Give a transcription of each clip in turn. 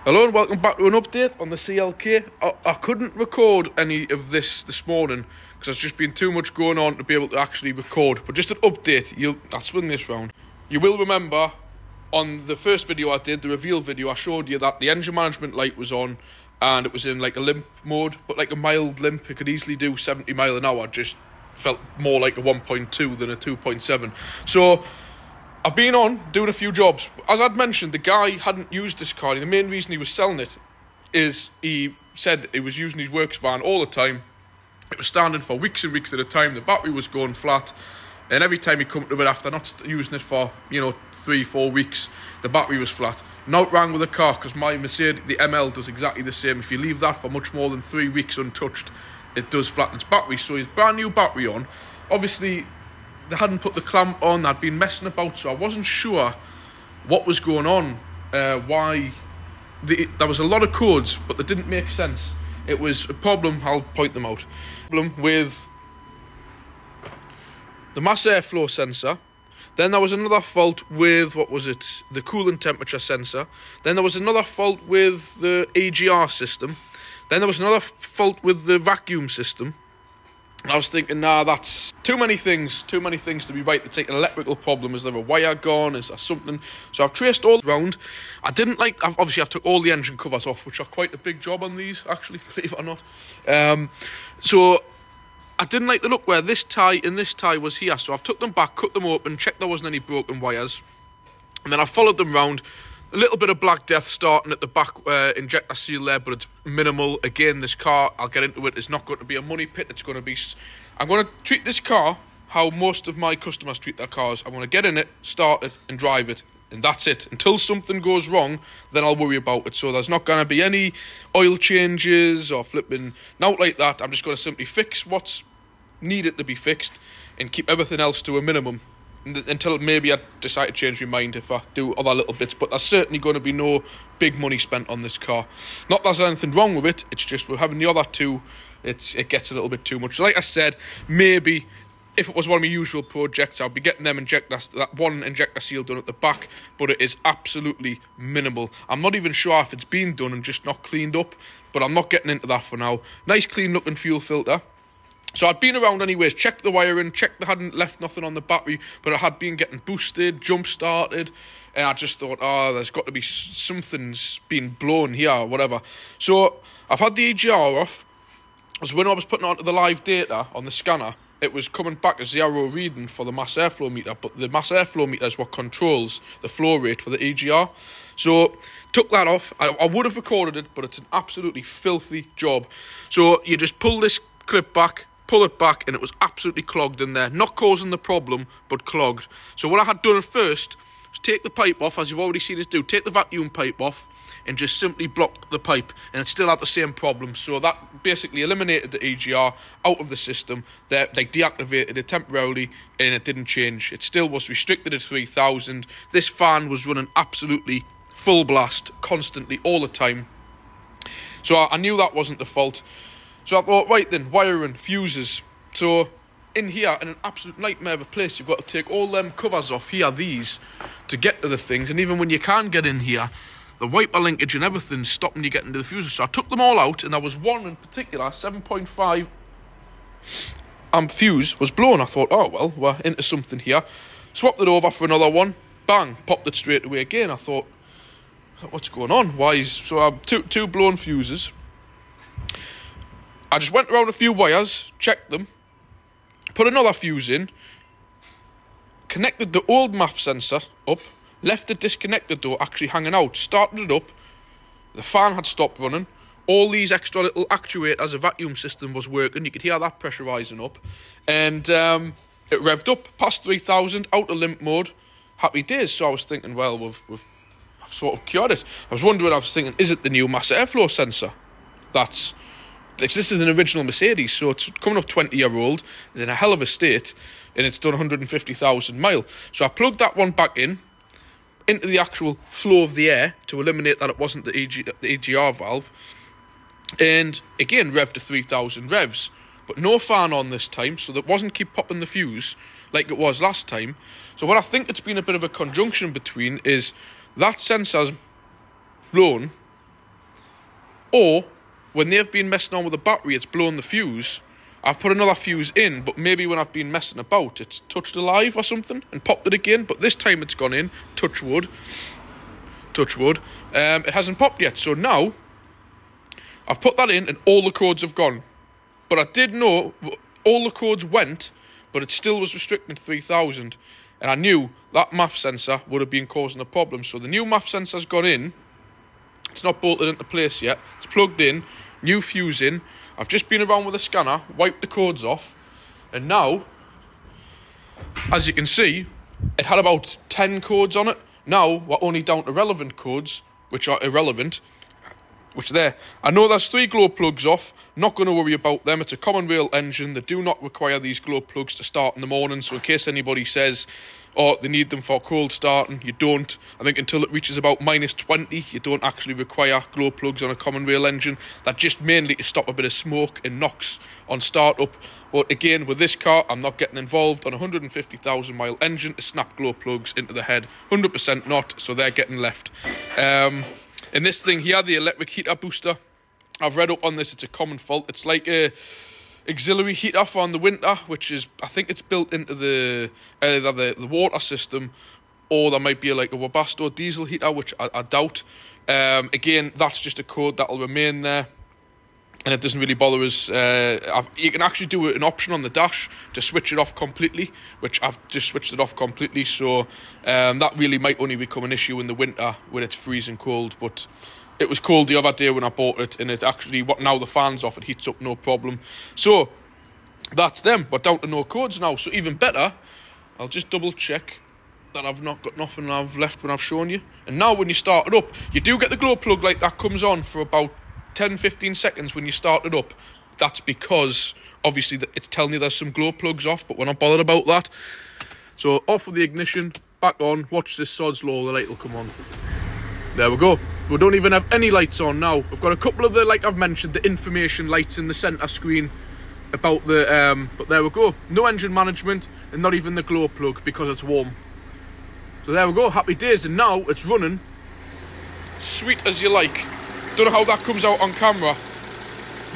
Hello and welcome back to an update on the CLK. I couldn't record any of this morning because there's just been too much going on to be able to actually record. But just an update, I'll swing this round. You will remember on the first video I did, the reveal video, I showed you that the engine management light was on and it was in like a limp mode, but like a mild limp. It could easily do 70 mile an hour, just felt more like a 1.2 than a 2.7. So I've been on doing a few jobs. As I'd mentioned, the guy hadn't used this car. The main reason he was selling it is he said he was using his works van all the time. It was standing for weeks and weeks at a time. The battery was going flat. And every time he come to it after not using it for, 3-4 weeks, the battery was flat. Now it rang with the car because my Mercedes, the ML, does exactly the same. If you leave that for much more than 3 weeks untouched, it does flatten its battery. So his brand new battery on, obviously they hadn't put the clamp on, they'd been messing about, so I wasn't sure what was going on, why. There was a lot of codes, but they didn't make sense. It was a problem, I'll point them out. Problem with the mass airflow sensor. Then there was another fault with, the coolant temperature sensor. Then there was another fault with the EGR system. Then there was another fault with the vacuum system. I was thinking, nah, that's too many things to be right. It's like an electrical problem. Is there a wire gone? Is there something? So I've traced all around. I've took all the engine covers off, which are quite a big job on these, actually, believe it or not. So I didn't like the look where this tie and this tie was here. So I've took them back, cut them open, checked there wasn't any broken wires. And then I followed them round. A little bit of Black Death starting at the back injector seal there, but it's minimal. Again, this car, I'll get into it, is not going to be a money pit. It's going to be... I'm going to treat this car how most of my customers treat their cars. I'm going to get in it, start it, and drive it. And that's it. Until something goes wrong, then I'll worry about it. So there's not going to be any oil changes or flipping out like that. I'm just going to simply fix what's needed to be fixed and keep everything else to a minimum. Until maybe I decide to change my mind if I do other little bits. But there's certainly going to be no big money spent on this car. Not that there's anything wrong with it. It's just we're having the other two. It gets a little bit too much. Like I said, maybe if it was one of my usual projects, I'd be getting that one injector seal done at the back. But it is absolutely minimal. I'm not even sure if it's been done and just not cleaned up. But I'm not getting into that for now. Nice clean looking fuel filter. So I'd been around anyways, checked the wiring, checked they hadn't left nothing on the battery, but it had been getting boosted, jump-started, and I just thought, there's got to be something's been blown here or whatever. So I've had the EGR off, so when I was putting onto the live data on the scanner, it was coming back as 0 reading for the mass airflow meter, but the mass airflow meter is what controls the flow rate for the EGR. So took that off. I would have recorded it, but it's an absolutely filthy job. So you just pull this clip back, pull it back, and it was absolutely clogged in there. Not causing the problem, but clogged. So what I had done at first was take the pipe off, as you've already seen us do. Take the vacuum pipe off and just simply block the pipe, and it still had the same problem. So that basically eliminated the EGR out of the system. They deactivated it temporarily, and it didn't change. It still was restricted at 3,000. This fan was running absolutely full blast, constantly, all the time. So I knew that wasn't the fault. So I thought, right then, wiring, fuses. So in here, in an absolute nightmare of a place, you've got to take all them covers off here, these, to get to the things. And even when you can get in here, the wiper linkage and everything's stopping you getting to the fuses. So I took them all out, and there was one in particular, 7.5 amp fuse, was blown. I thought, oh, well, we're into something here. Swapped it over for another one. Bang, popped it straight away again. I thought, what's going on? So I have two blown fuses. I just went around a few wires, checked them, put another fuse in, connected the old MAF sensor up, left it disconnected though, actually hanging out, started it up, the fan had stopped running, all these extra little actuators, a vacuum system was working, you could hear that pressurising up, and it revved up, past 3,000, out of limp mode, happy days. So I was thinking, well, we've sort of cured it. I was thinking, is it the new mass airflow sensor? This is an original Mercedes, so it's coming up 20-year-old, it's in a hell of a state, and it's done 150,000 mile. So I plugged that one back into the actual flow of the air to eliminate that it wasn't the EGR valve, and again revved to 3,000 revs, but no fan on this time, so that wasn't keep popping the fuse like it was last time. So what I think it's been a bit of a conjunction between is that sensor's blown, Or, when they've been messing on with the battery, it's blown the fuse. I've put another fuse in, but maybe when I've been messing about, it's touched alive or something and popped it again. But this time it's gone in, touch wood. It hasn't popped yet. So now, I've put that in and all the codes have gone. But I did know all the codes went, but it still was restricting 3,000. And I knew that MAF sensor would have been causing a problem. So the new MAF sensor's gone in. It's not bolted into place yet. It's plugged in, new fuse in. I've just been around with a scanner, wiped the codes off. And now, as you can see, it had about 10 codes on it. Now, we're only down to relevant codes, which are irrelevant. Which there. I know there's 3 glow plugs off. Not going to worry about them. It's a common rail engine. They do not require these glow plugs to start in the morning. So in case anybody says, oh, they need them for cold starting, you don't. I think until it reaches about -20, you don't actually require glow plugs on a common rail engine. They're just mainly to stop a bit of smoke and knocks on startup. But again, with this car, I'm not getting involved on a 150,000 mile engine to snap glow plugs into the head. 100% not, so they're getting left. In this thing here, the electric heater booster, I've read up on this, it's a common fault. It's like a auxiliary heater for in the winter, which is, I think it's built into the either the water system, or there might be like a Webasto diesel heater, which I doubt. Again, that's just a code that'll remain there, and it doesn't really bother us. You can actually do an option on the dash to switch it off completely, which I've just switched it off completely, so that really might only become an issue in the winter when it's freezing cold. But it was cold the other day when I bought it, and it actually, now the fan's off, it heats up no problem. So that's them. We're down to no codes now. So even better, I'll just double check that I've not got nothing I've left when I've shown you. And now when you start it up, you do get the glow plug light that comes on for about 10-15 seconds when you start it up. That's because obviously it's telling you there's some glow plugs off, but we're not bothered about that. So off with the ignition, back on, watch this sod's law, the light will come on. There we go. We don't even have any lights on now. We've got a couple of the, like I've mentioned, the information lights in the centre screen about the, but there we go. No engine management and not even the glow plug because it's warm. So there we go, happy days. And now it's running sweet as you like. Don't know how that comes out on camera.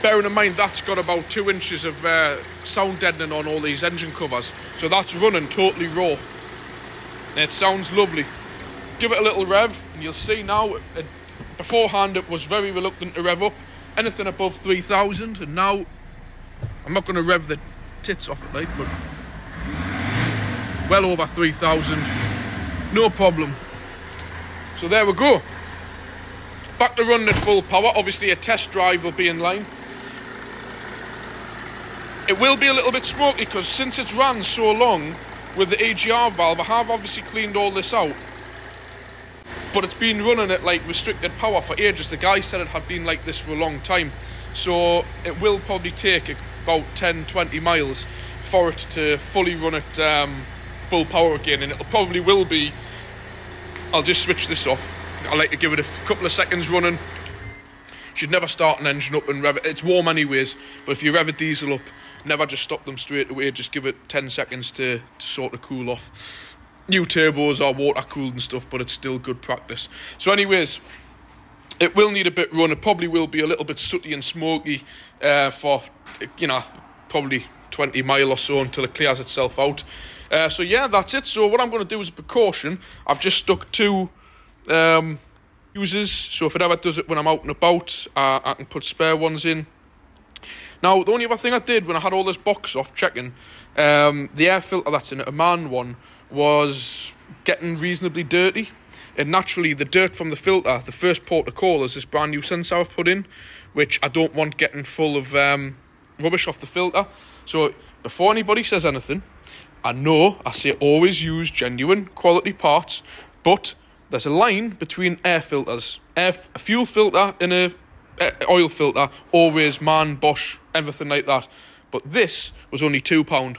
Bearing in mind that's got about 2 inches of sound deadening on all these engine covers. So that's running totally raw. And it sounds lovely. Give it a little rev and you'll see now, beforehand it was very reluctant to rev up. Anything above 3,000, and now, I'm not going to rev the tits off it, like, but well over 3,000. No problem. So there we go. Back to running at full power. Obviously a test drive will be in line. It will be a little bit smoky because since it's ran so long with the AGR valve, I have obviously cleaned all this out. But it's been running at like restricted power for ages. The guy said it had been like this for a long time. So it will probably take about 10-20 miles for it to fully run at full power again. And it probably will be, I'll just switch this off. I like to give it a couple of seconds running. You should never start an engine up and rev it. It's warm anyways, but if you rev a diesel up, never just stop them straight away. Just give it 10 seconds to sort of cool off. New turbos are water cooled and stuff, but it's still good practice. So anyways, it will need a bit run. It probably will be a little bit sooty and smoky for, you know, probably 20 mile or so until it clears itself out. So yeah, that's it. So what I'm going to do as a precaution, I've just stuck 2 fuses, so if it ever does it when I'm out and about, I can put spare ones in. Now, the only other thing I did when I had all this box off checking, the air filter that's in it, a MAN one, was getting reasonably dirty. And naturally, the dirt from the filter, the first port of call is this brand new sensor I've put in, which I don't want getting full of rubbish off the filter. So before anybody says anything, I know I say always use genuine quality parts, but there's a line between air filters. A fuel filter and a oil filter, always MAN, Bosch, everything like that. But this was only £2.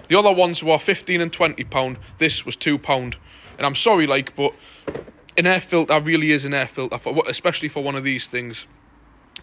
The other ones were £15 and £20. This was £2. And I'm sorry, like, but an air filter really is an air filter, especially for one of these things.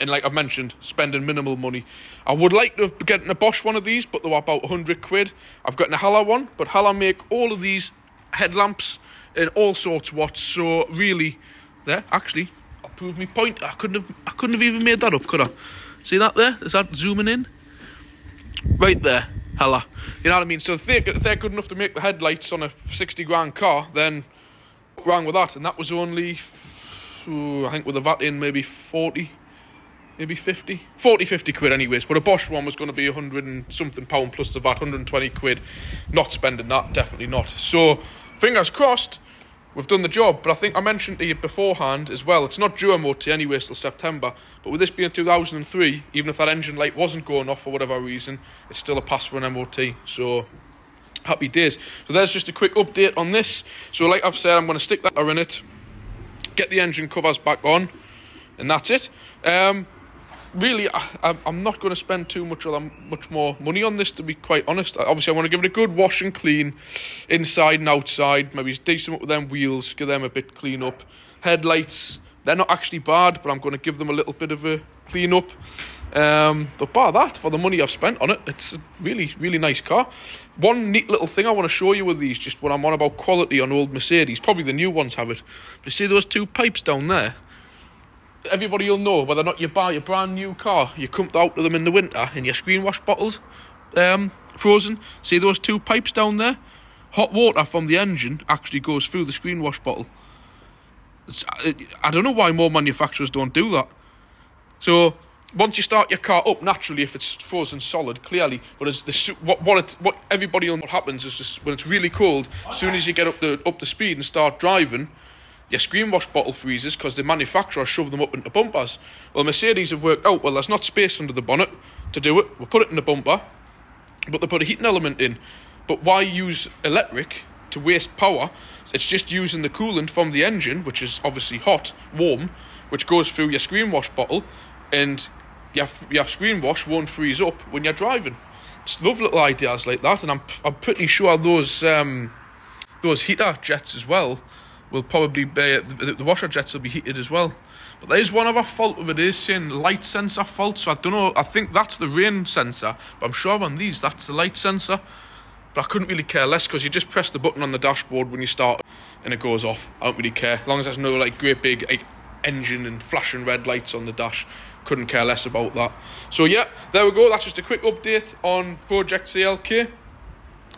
And like I've mentioned, spending minimal money. I would like to have gotten a Bosch one of these, but they were about 100 quid. I've gotten a Halla one, but Halla make all of these headlamps and all sorts of watts. So really, there, actually, I'll prove me point. I couldn't have even made that up, could I? See that there? Is that zooming in? Right there. Hella. You know what I mean? So if they're good enough to make the headlights on a 60 grand car, then what's wrong with that? And that was only, I think with the VAT in, maybe 40, maybe 50 quid anyways. But a Bosch one was going to be 100 and something pound plus the VAT, 120 quid. Not spending that, definitely not. So fingers crossed, we've done the job. But I think I mentioned to you beforehand as well, it's not due MOT anyway till September. But with this being 2003, even if that engine light wasn't going off for whatever reason, it's still a pass for an MOT. So happy days. So there's just a quick update on this. So like I've said, I'm going to stick that in it, get the engine covers back on, and that's it. Really, I'm not going to spend too much more money on this, to be quite honest. Obviously, I want to give it a good wash and clean, inside and outside. Maybe decent up with them wheels, give them a bit clean up. Headlights, they're not actually bad, but I'm going to give them a little bit of a clean up. But bar that, for the money I've spent on it, it's a really, really nice car. One neat little thing I want to show you with these, just when I'm on about quality on old Mercedes, probably the new ones have it. But you see those two pipes down there? Everybody will know whether or not you buy a brand new car, you come out to them in the winter in your screen wash bottles, frozen. See those two pipes down there? Hot water from the engine actually goes through the screen wash bottle. I don't know why more manufacturers don't do that. So once you start your car up, naturally, if it's frozen solid, clearly, but as what everybody will know what happens is just, when it's really cold, as soon as you get up the speed and start driving, your screen wash bottle freezes because the manufacturer shove them up into bumpers. Well, Mercedes have worked out, well, there's not space under the bonnet to do it. We'll put it in the bumper, but they put a heating element in. But why use electric to waste power? It's just using the coolant from the engine, which is obviously hot, warm, which goes through your screen wash bottle, and your screen wash won't freeze up when you're driving. Just love little ideas like that, and I'm pretty sure those heater jets as well will probably be, the washer jets will be heated as well. But there is one other fault with it, is saying light sensor fault, so I don't know, I think that's the rain sensor, but I'm sure on these that's the light sensor. But I couldn't really care less, because you just press the button on the dashboard when you start and it goes off. I don't really care, as long as there's no like great big engine and flashing red lights on the dash. Couldn't care less about that. So yeah, there we go, that's just a quick update on Project CLK.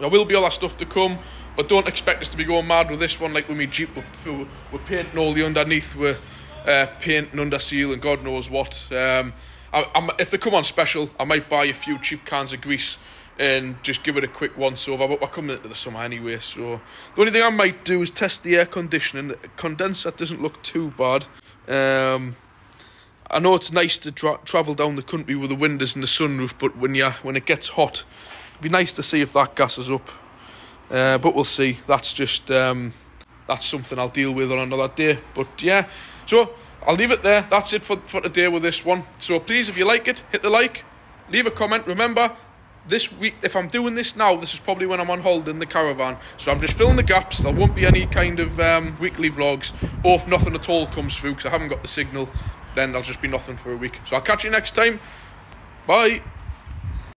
There will be other stuff to come, but don't expect us to be going mad with this one like with me Jeep. We're painting all the underneath, we're painting under seal and God knows what. If they come on special, I might buy a few cheap cans of grease and just give it a quick once over, but we're coming into the summer anyway, so the only thing I might do is test the air conditioning. The condenser doesn't look too bad. I know it's nice to travel down the country with the windows and the sunroof, but when it gets hot, it'd be nice to see if that gasses up. But we'll see. That's just that's something I'll deal with on another day. But yeah, so I'll leave it there. That's it for today with this one. So please, if you like it, hit the like, leave a comment. Remember, this week, if I'm doing this now, this is probably when I'm on hold in the caravan. So I'm just filling the gaps. There won't be any kind of weekly vlogs, or if nothing at all comes through because I haven't got the signal, then there'll just be nothing for a week. So I'll catch you next time. Bye.